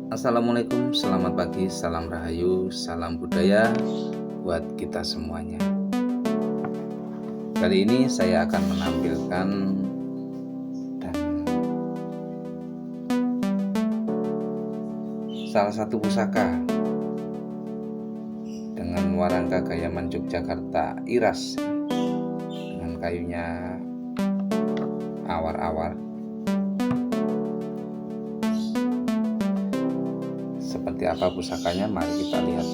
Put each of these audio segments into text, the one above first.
Assalamualaikum, selamat pagi, salam rahayu, salam budaya buat kita semuanya. Kali ini saya akan menampilkan dan salah satu pusaka dengan warangka Gayaman Yogyakarta Iras dengan kayunya awar-awar. Seperti apa pusakanya, mari kita lihat.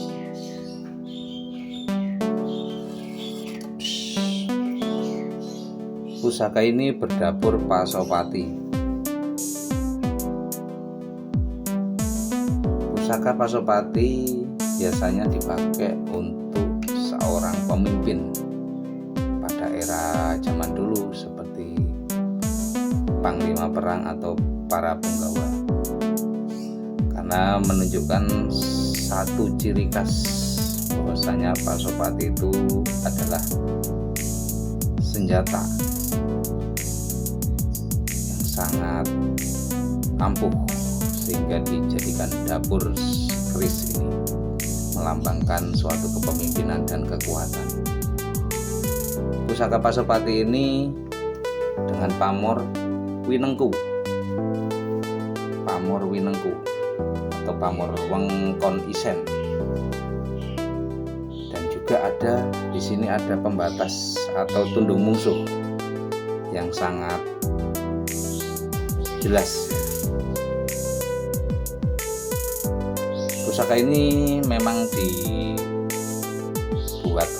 Pusaka ini berdapur Pasopati. Pusaka Pasopati biasanya dipakai untuk seorang pemimpin pada era zaman dulu seperti panglima perang atau para punggawa, karena menunjukkan satu ciri khas bahwasanya Pasopati itu adalah senjata yang sangat ampuh sehingga dijadikan dapur keris ini melambangkan suatu kepemimpinan dan kekuatan. Pusaka Pasopati ini dengan pamor winengku atau pamor wengkon isen, dan juga ada di sini ada pembatas atau tundung musuh yang sangat jelas. Pusaka ini memang dibuat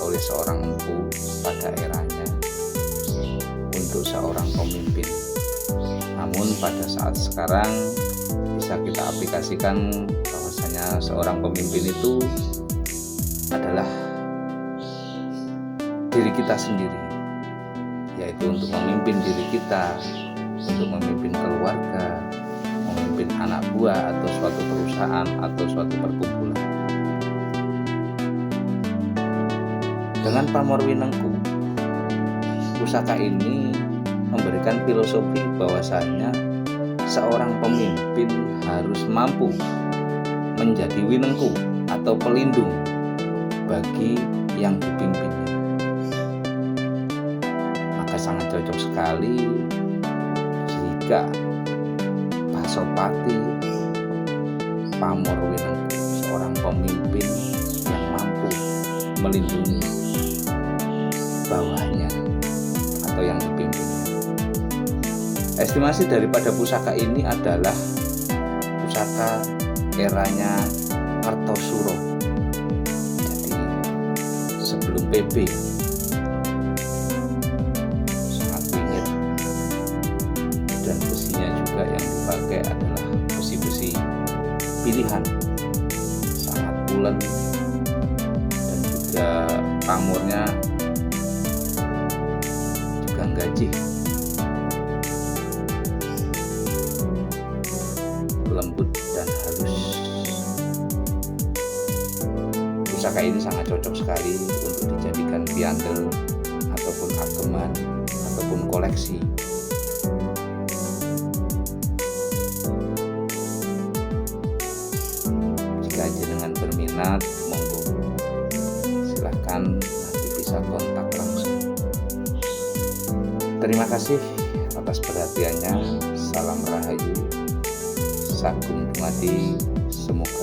oleh seorang empu pada eranya untuk seorang pemimpin. Namun pada saat sekarang bisa kita aplikasikan bahwasanya seorang pemimpin itu adalah diri kita sendiri, yaitu untuk memimpin diri kita, untuk memimpin keluarga, memimpin anak buah atau suatu perusahaan atau suatu perkumpulan. Dengan pamor winengku, pusaka ini memberikan filosofi bahwasanya seorang pemimpin harus mampu menjadi winengku atau pelindung bagi yang dipimpinnya. Maka sangat cocok sekali jika Pasopati pamor winengku, seorang pemimpin yang mampu melindungi bawahnya atau yang dipimpinnya. Estimasi daripada pusaka ini adalah pusaka eranya Kartosuro, jadi sebelum PB. Sangat wingit, dan besinya juga yang dipakai adalah besi-besi pilihan, sangat bulat, dan juga pamornya juga gajih, lembut dan halus. Pusaka ini sangat cocok sekali untuk dijadikan piandel ataupun ageman ataupun koleksi. Jika jenengan berminat, monggo silahkan nanti bisa kontak langsung. Terima kasih atas perhatiannya. Salam rahayu, sagung dumadi, semoga